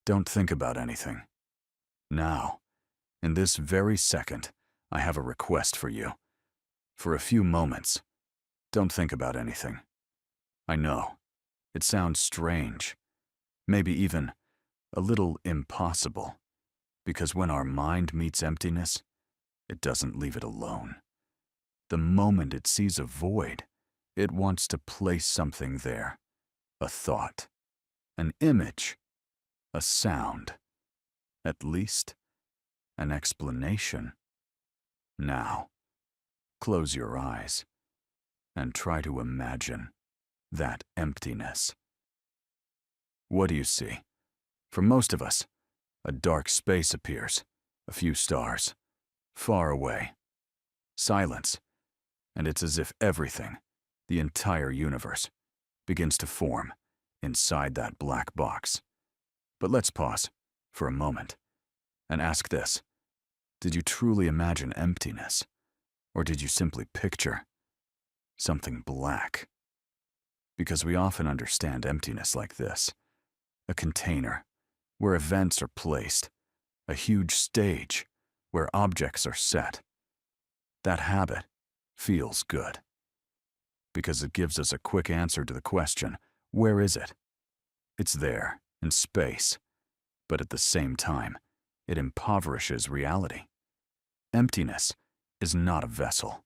Don't think about anything. Now, in this very second, I have a request for you. For a few moments, don't think about anything. I know, it sounds strange, maybe even a little impossible, because when our mind meets emptiness, it doesn't leave it alone. The moment it sees a void, it wants to place something there. A thought, an image, a sound, at least an explanation. Now, close your eyes and try to imagine that emptiness. What do you see? For most of us, a dark space appears, a few stars, far away, silence, and it's as if everything, the entire universe, begins to form inside that black box. But let's pause for a moment and ask this. Did you truly imagine emptiness? Or did you simply picture something black? Because we often understand emptiness like this: a container where events are placed, a huge stage where objects are set. That habit feels good because it gives us a quick answer to the question, where is it? It's there, in space, but at the same time, it impoverishes reality. Emptiness is not a vessel.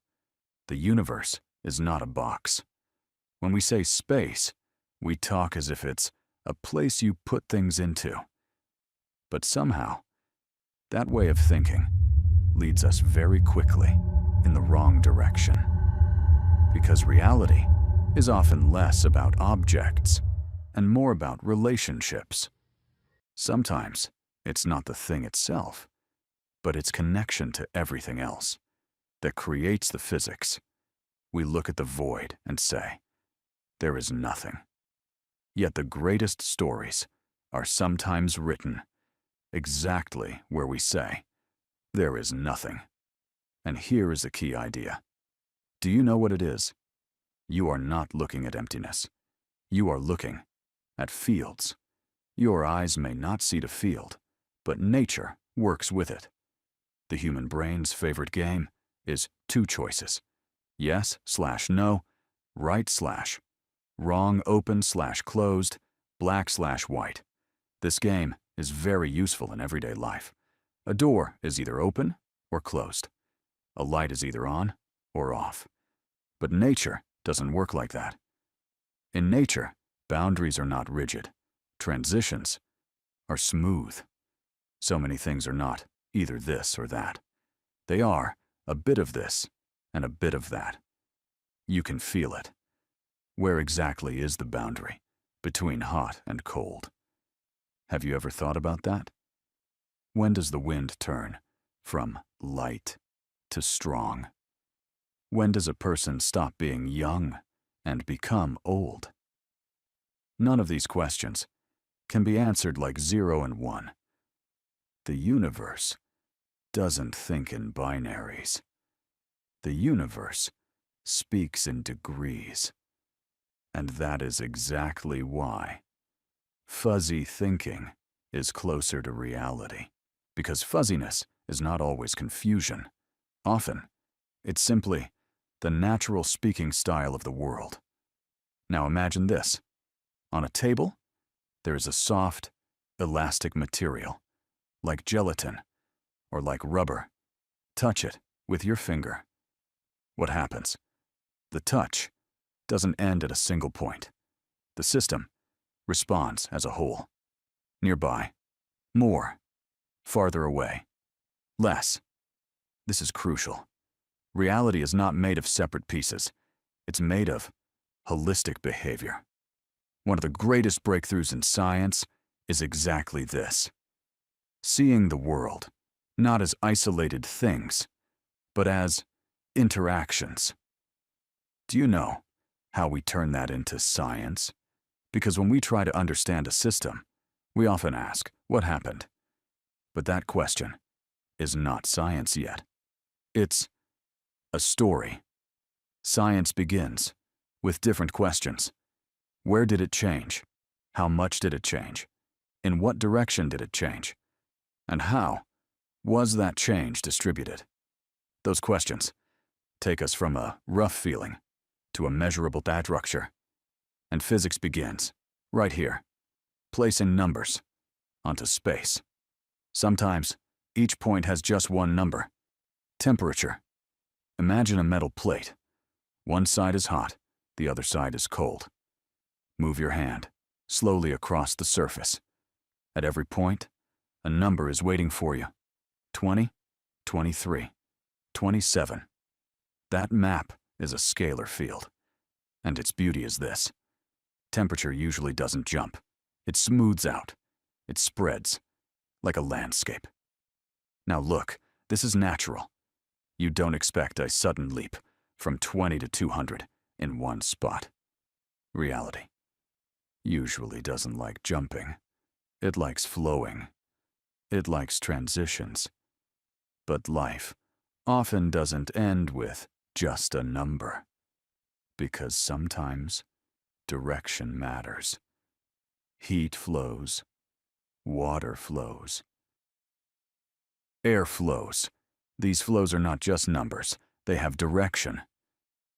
The universe is not a box. When we say space, we talk as if it's a place you put things into. But somehow, that way of thinking leads us very quickly in the wrong direction. Because reality is often less about objects and more about relationships. Sometimes it's not the thing itself, but its connection to everything else that creates the physics. We look at the void and say, there is nothing. Yet the greatest stories are sometimes written exactly where we say, there is nothing. And here is a key idea. Do you know what it is? You are not looking at emptiness. You are looking at fields. Your eyes may not see the field, but nature works with it. The human brain's favorite game is two choices: yes/no, right/wrong, open/closed, black/white. This game is very useful in everyday life. A door is either open or closed. A light is either on or off. But nature doesn't work like that. In nature, boundaries are not rigid. Transitions are smooth. So many things are not either this or that. They are a bit of this and a bit of that. You can feel it. Where exactly is the boundary between hot and cold? Have you ever thought about that? When does the wind turn from light to strong? When does a person stop being young and become old? None of these questions can be answered like 0 and 1. The universe doesn't think in binaries. The universe speaks in degrees. And that is exactly why fuzzy thinking is closer to reality. Because fuzziness is not always confusion. Often, it's simply the natural speaking style of the world. Now imagine this. On a table, there is a soft, elastic material, like gelatin or like rubber. Touch it with your finger. What happens? The touch doesn't end at a single point. The system responds as a whole. Nearby, more, farther away, less. This is crucial. Reality is not made of separate pieces. It's made of holistic behavior. One of the greatest breakthroughs in science is exactly this: seeing the world not as isolated things, but as interactions. Do you know how we turn that into science? Because when we try to understand a system, we often ask, what happened? But that question is not science yet. It's a story. Science begins with different questions. Where did it change? How much did it change? In what direction did it change? And how was that change distributed? Those questions take us from a rough feeling to a measurable structure. And physics begins right here, placing numbers onto space. Sometimes each point has just one number. Temperature. Imagine a metal plate. One side is hot, the other side is cold. Move your hand slowly across the surface. At every point, a number is waiting for you. 20, 23, 27. That map is a scalar field. And its beauty is this. Temperature usually doesn't jump. It smooths out. It spreads like a landscape. Now look, this is natural. You don't expect a sudden leap from 20 to 200 in one spot. Reality usually doesn't like jumping. It likes flowing. It likes transitions. But life often doesn't end with just a number. Because sometimes direction matters. Heat flows. Water flows. Air flows. These flows are not just numbers. They have direction.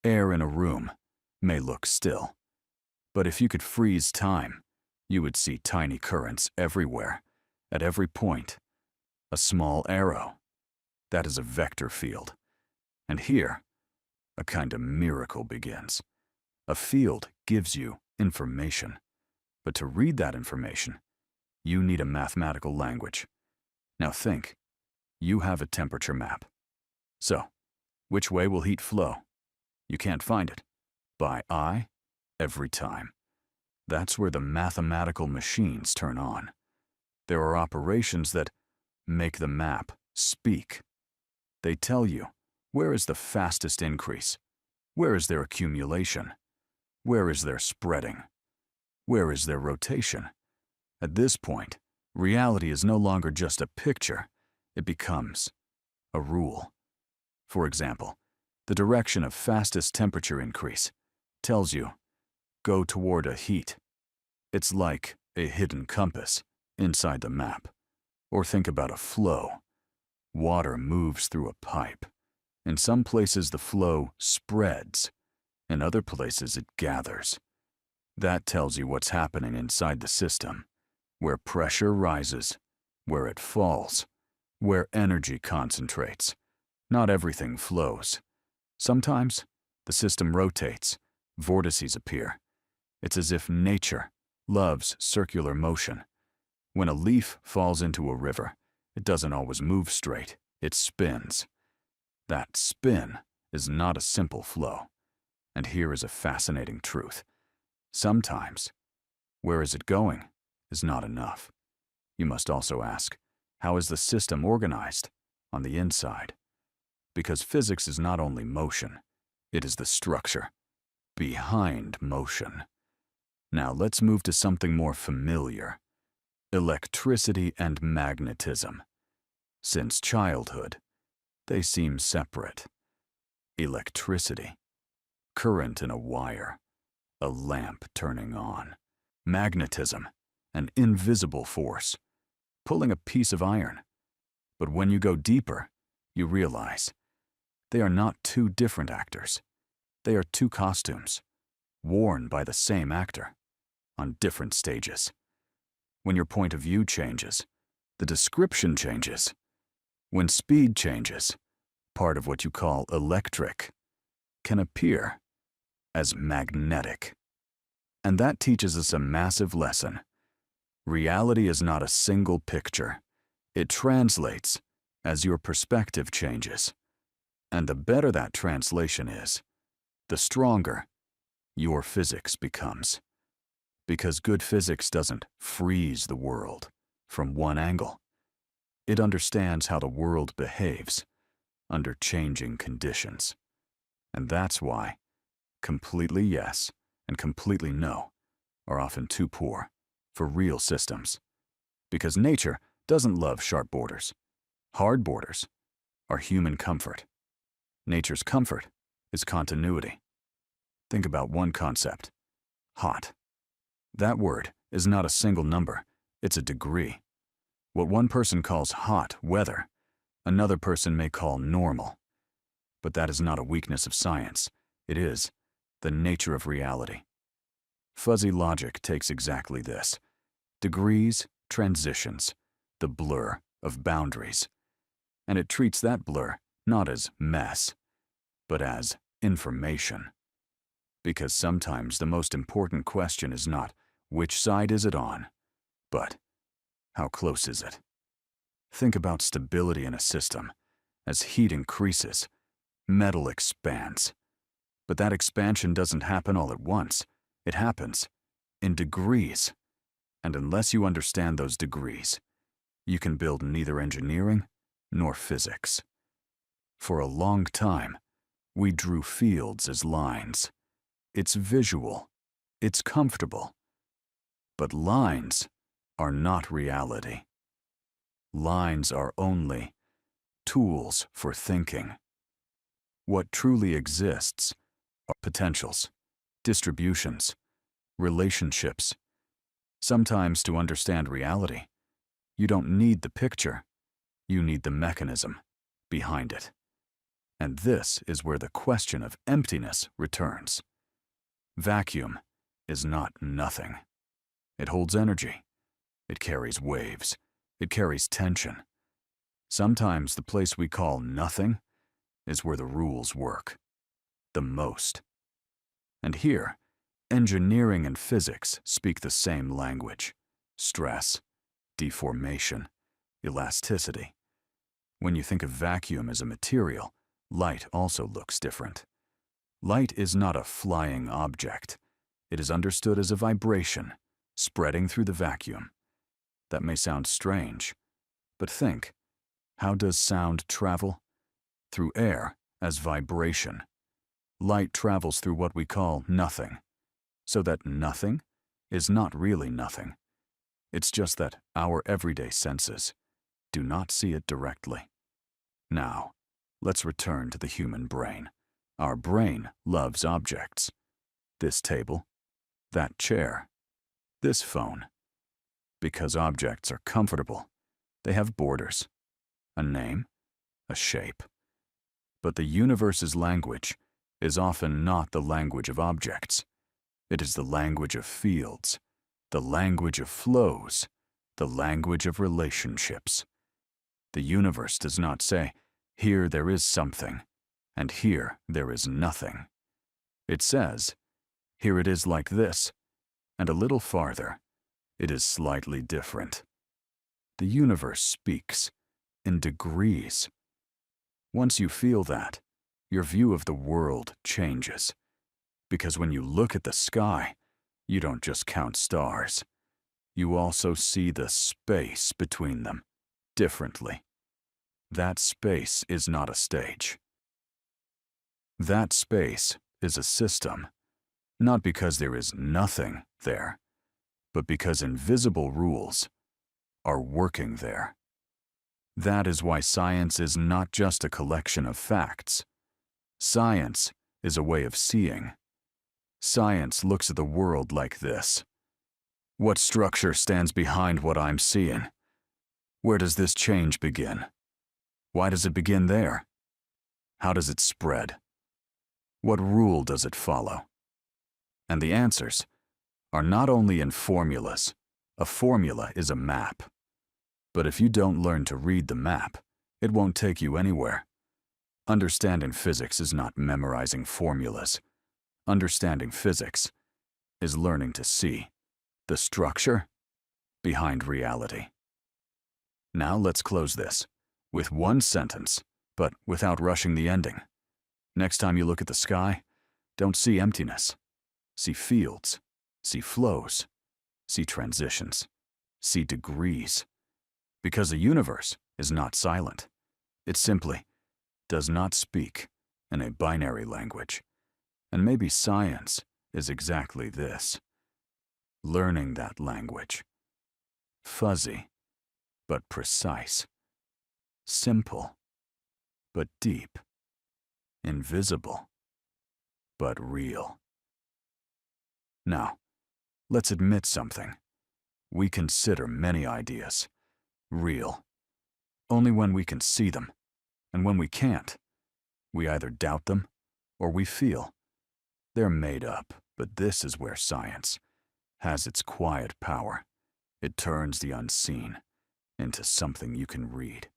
Air in a room may look still. But if you could freeze time, you would see tiny currents everywhere, at every point. A small arrow. That is a vector field. And here, a kind of miracle begins. A field gives you information. But to read that information, you need a mathematical language. Now think, you have a temperature map. So, which way will heat flow? You can't find it. By eye, every time. That's where the mathematical machines turn on. There are operations that make the map speak. They tell you, where is the fastest increase? Where is their accumulation? Where is their spreading? Where is their rotation? At this point, reality is no longer just a picture. It becomes a rule. For example, the direction of fastest temperature increase tells you, go toward a heat. It's like a hidden compass inside the map. Or think about a flow. Water moves through a pipe. In some places the flow spreads. In other places it gathers. That tells you what's happening inside the system, where pressure rises, where it falls, where energy concentrates. Not everything flows. Sometimes the system rotates, vortices appear. It's as if nature loves circular motion. When a leaf falls into a river, it doesn't always move straight, it spins. That spin is not a simple flow. And here is a fascinating truth. Sometimes, where is it going is not enough. You must also ask, how is the system organized on the inside? Because physics is not only motion, it is the structure behind motion. Now let's move to something more familiar. Electricity and magnetism. Since childhood, they seem separate. Electricity, current in a wire, a lamp turning on. Magnetism, an invisible force, pulling a piece of iron. But when you go deeper, you realize they are not two different actors. They are two costumes, worn by the same actor, on different stages. When your point of view changes, the description changes. When speed changes, part of what you call electric can appear as magnetic. And that teaches us a massive lesson. Reality is not a single picture. It translates as your perspective changes. And the better that translation is, the stronger your physics becomes. Because good physics doesn't freeze the world from one angle. It understands how the world behaves under changing conditions. And that's why completely yes and completely no are often too poor for real systems. Because nature doesn't love sharp borders. Hard borders are human comfort. Nature's comfort is continuity. Think about one concept: hot. That word is not a single number. It's a degree. What one person calls hot weather, another person may call normal. But that is not a weakness of science. It is the nature of reality. Fuzzy logic takes exactly this. Degrees, transitions, the blur of boundaries. And it treats that blur not as mess, but as information. Because sometimes the most important question is not which side is it on, but how close is it? Think about stability in a system. As heat increases, metal expands. But that expansion doesn't happen all at once. It happens in degrees. And unless you understand those degrees, you can build neither engineering nor physics. For a long time, we drew fields as lines. It's visual. It's comfortable. But lines are not reality. Lines are only tools for thinking. What truly exists are potentials, distributions, relationships. Sometimes to understand reality, you don't need the picture, you need the mechanism behind it. And this is where the question of emptiness returns. Vacuum is not nothing. It holds energy. It carries waves. It carries tension. Sometimes the place we call nothing is where the rules work the most. And here, engineering and physics speak the same language: stress, deformation, elasticity. When you think of vacuum as a material, light also looks different. Light is not a flying object. It is understood as a vibration spreading through the vacuum. That may sound strange, but think, how does sound travel? Through air as vibration. Light travels through what we call nothing, so that nothing is not really nothing. It's just that our everyday senses do not see it directly. Now, let's return to the human brain. Our brain loves objects. This table, that chair, this phone. Because objects are comfortable, they have borders, a name, a shape. But the universe's language is often not the language of objects. It is the language of fields, the language of flows, the language of relationships. The universe does not say, here there is something, and here there is nothing. It says, here it is like this, and a little farther, it is slightly different. The universe speaks in degrees. Once you feel that, your view of the world changes. Because when you look at the sky, you don't just count stars. You also see the space between them differently. That space is not a stage. That space is a system, not because there is nothing there, but because invisible rules are working there. That is why science is not just a collection of facts. Science is a way of seeing. Science looks at the world like this. What structure stands behind what I'm seeing? Where does this change begin? Why does it begin there? How does it spread? What rule does it follow? And the answers are not only in formulas. A formula is a map. But if you don't learn to read the map, it won't take you anywhere. Understanding physics is not memorizing formulas. Understanding physics is learning to see the structure behind reality. Now let's close this with one sentence, but without rushing the ending. Next time you look at the sky, don't see emptiness. See fields, see flows, see transitions, see degrees. Because the universe is not silent. It simply does not speak in a binary language. And maybe science is exactly this. Learning that language. Fuzzy, but precise. Simple, but deep. Invisible, but real. Now, let's admit something. We consider many ideas real only when we can see them, and when we can't, we either doubt them or we feel they're made up. But this is where science has its quiet power. It turns the unseen into something you can read.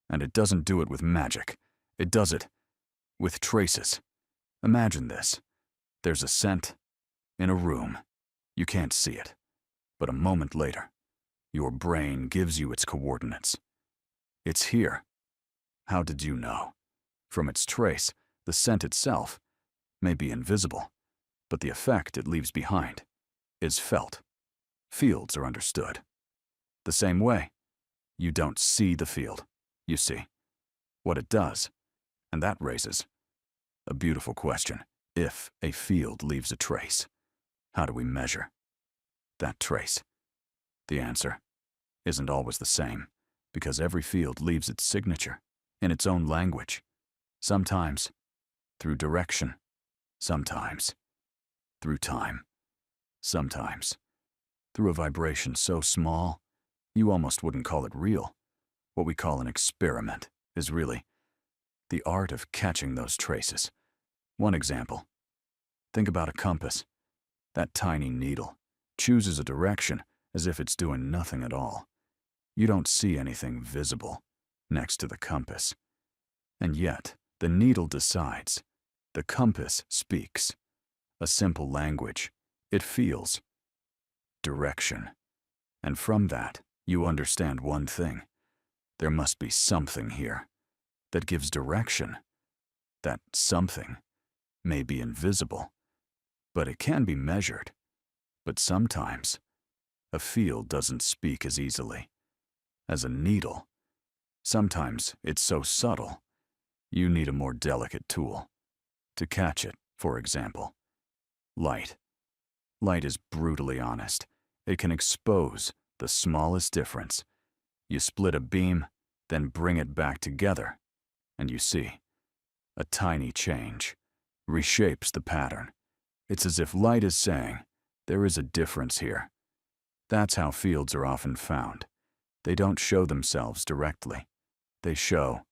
And it doesn't do it with magic. It does it with traces. Imagine this. There's a scent in a room. You can't see it. But a moment later, your brain gives you its coordinates. It's here. How did you know? From its trace, the scent itself may be invisible, but the effect it leaves behind is felt. Fields are understood. The same way, you don't see the field. You see what it does, and that raises a beautiful question. If a field leaves a trace, how do we measure that trace? The answer isn't always the same, because every field leaves its signature in its own language, sometimes through direction, sometimes through time, sometimes through a vibration so small you almost wouldn't call it real. What we call an experiment is really the art of catching those traces. One example. Think about a compass. That tiny needle chooses a direction as if it's doing nothing at all. You don't see anything visible next to the compass. And yet, the needle decides. The compass speaks. A simple language. It feels direction. And from that, you understand one thing. There must be something here that gives direction. That something may be invisible, but it can be measured. But sometimes, a field doesn't speak as easily as a needle. Sometimes it's so subtle, you need a more delicate tool to catch it. For example, light. Light is brutally honest. It can expose the smallest difference. You split a beam, then bring it back together, and you see a tiny change reshapes the pattern. It's as if light is saying, there is a difference here. That's how fields are often found. They don't show themselves directly. They show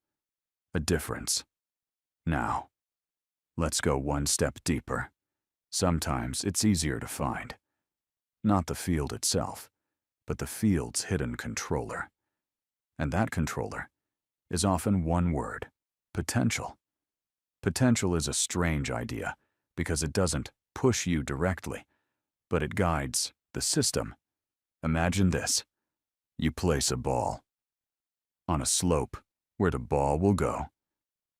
a difference. Now, let's go one step deeper. Sometimes it's easier to find. Not the field itself, but the field's hidden controller. And that controller is often one word: potential. Potential is a strange idea because it doesn't push you directly, but it guides the system. Imagine this. You place a ball on a slope. Where the ball will go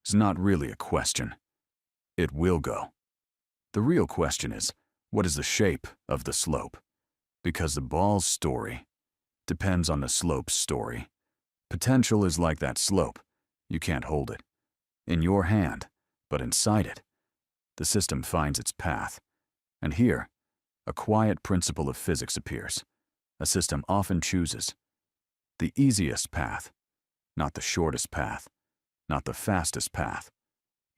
is not really a question. It will go. The real question is, what is the shape of the slope? Because the ball's story depends on the slope's story. Potential is like that slope. You can't hold it in your hand, but inside it, the system finds its path. And here, a quiet principle of physics appears. A system often chooses the easiest path, not the shortest path, not the fastest path,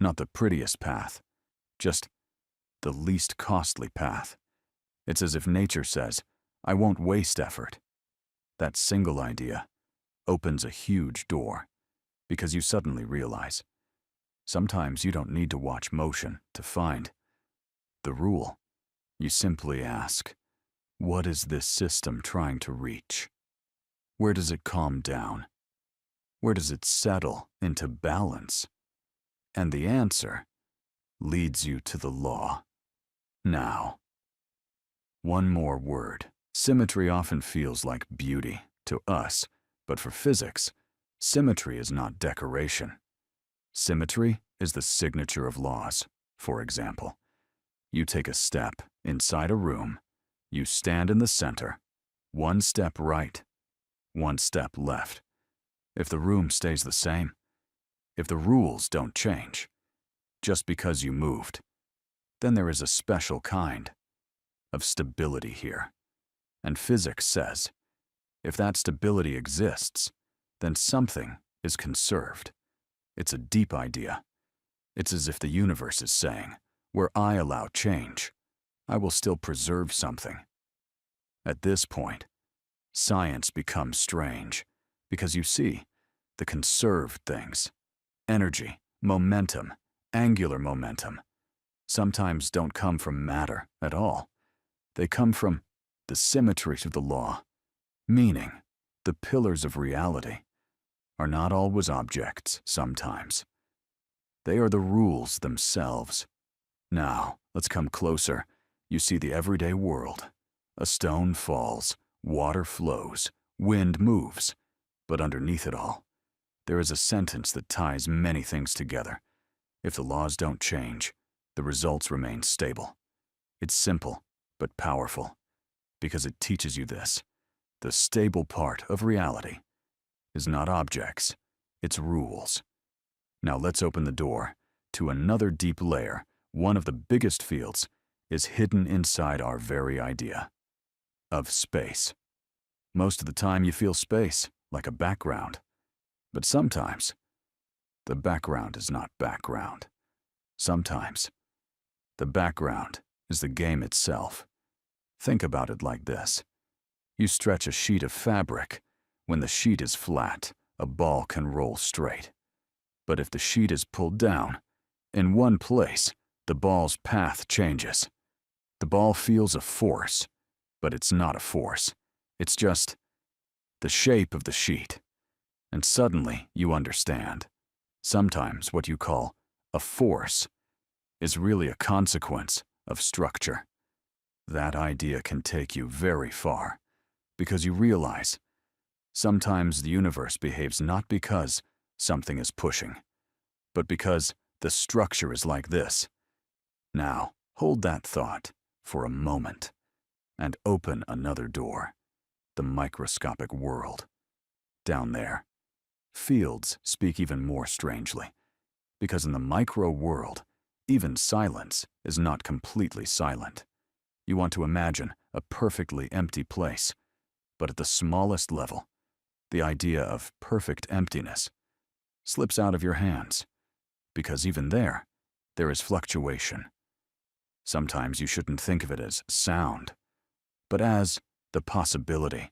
not the prettiest path, just the least costly path. It's as if nature says, I won't waste effort. That single idea opens a huge door, because you suddenly realize sometimes you don't need to watch motion to find the rule. You simply ask, what is this system trying to reach? Where does it calm down? Where does it settle into balance? And the answer leads you to the law. Now, one more word. Symmetry often feels like beauty to us, but for physics, symmetry is not decoration. Symmetry is the signature of laws. For example, you take a step inside a room, you stand in the center, one step right, one step left. If the room stays the same, if the rules don't change, just because you moved, then there is a special kind of stability here. And physics says, if that stability exists, then something is conserved. It's a deep idea. It's as if the universe is saying, where I allow change, I will still preserve something. At this point, science becomes strange, because you see, the conserved things, energy, momentum, angular momentum, sometimes don't come from matter at all. They come from the symmetry of the law, meaning the pillars of reality are not always objects sometimes. They are the rules themselves. Now, let's come closer. You see the everyday world. A stone falls, water flows, wind moves, but underneath it all, there is a sentence that ties many things together. If the laws don't change, the results remain stable. It's simple, but powerful, because it teaches you this. The stable part of reality is not objects, it's rules. Now let's open the door to another deep layer. One of the biggest fields is hidden inside our very idea of space. Most of the time you feel space like a background, but sometimes the background is not background. Sometimes the background is the game itself. Think about it like this. You stretch a sheet of fabric. When the sheet is flat, a ball can roll straight. But if the sheet is pulled down, in one place, the ball's path changes. The ball feels a force, but it's not a force. It's just the shape of the sheet. And suddenly you understand. Sometimes what you call a force is really a consequence of structure. That idea can take you very far, because you realize sometimes the universe behaves not because something is pushing, but because the structure is like this. Now, hold that thought for a moment and open another door, the microscopic world. Down there, fields speak even more strangely, because in the micro world, even silence is not completely silent. You want to imagine a perfectly empty place, but at the smallest level, the idea of perfect emptiness slips out of your hands, because even there is fluctuation. Sometimes you shouldn't think of it as sound, but as the possibility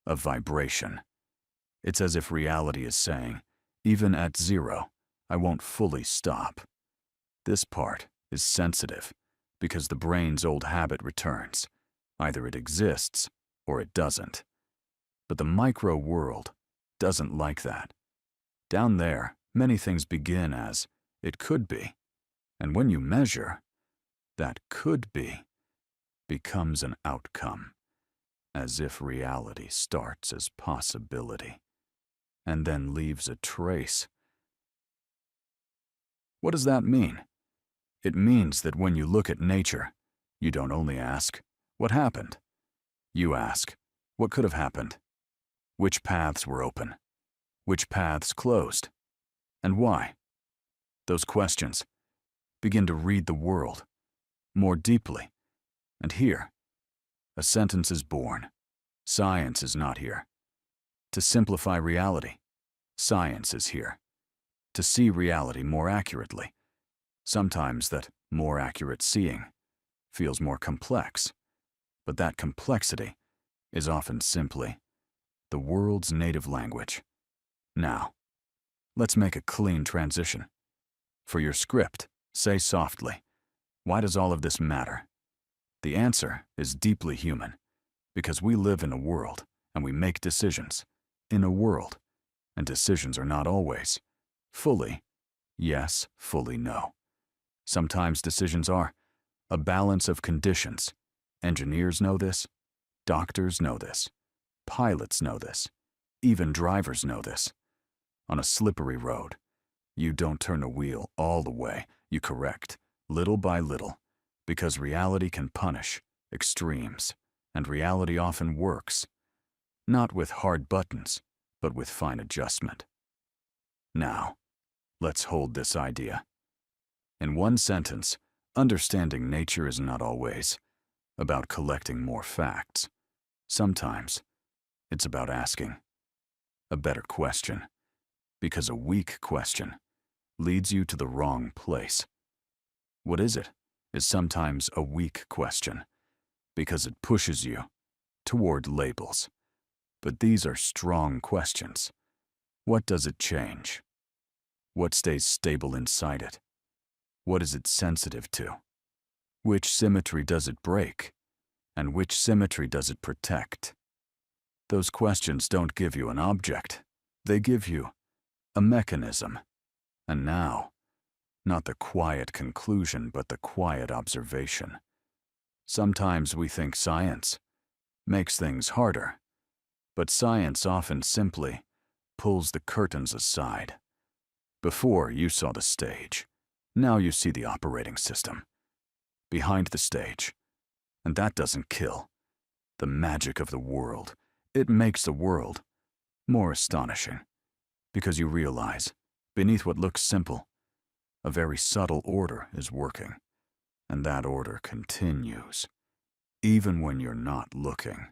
of vibration. It's as if reality is saying, even at zero, I won't fully stop. This part is sensitive, because the brain's old habit returns. Either it exists or it doesn't. But the micro world doesn't like that. Down there, many things begin as it could be, and when you measure, that could be becomes an outcome, as if reality starts as possibility and then leaves a trace. What does that mean? It means that when you look at nature, you don't only ask, what happened? You ask, what could have happened? Which paths were open? Which paths closed? And why? Those questions begin to read the world more deeply. And here, a sentence is born. Science is not here. To simplify reality, science is here. To see reality more accurately. Sometimes that more accurate seeing feels more complex, but that complexity is often simply the world's native language. Now, let's make a clean transition. For your script, say softly, why does all of this matter? The answer is deeply human, because we live in a world and we make decisions in a world, and decisions are not always fully yes, fully no. Sometimes decisions are a balance of conditions. Engineers know this, doctors know this, pilots know this, even drivers know this. On a slippery road, you don't turn a wheel all the way, you correct, little by little, because reality can punish extremes, and reality often works, not with hard buttons, but with fine adjustment. Now, let's hold this idea. In one sentence, understanding nature is not always about collecting more facts. Sometimes, it's about asking a better question, because a weak question leads you to the wrong place. What is it? Is sometimes a weak question, because it pushes you toward labels. But these are strong questions. What does it change? What stays stable inside it? What is it sensitive to? Which symmetry does it break? And which symmetry does it protect? Those questions don't give you an object. They give you a mechanism. And now, not the quiet conclusion, but the quiet observation. Sometimes we think science makes things harder, but science often simply pulls the curtains aside. Before, you saw the stage. Now you see the operating system. Behind the stage. And that doesn't kill. The magic of the world. It makes the world more astonishing. Because you realize, beneath what looks simple, a very subtle order is working. And that order continues, even when you're not looking.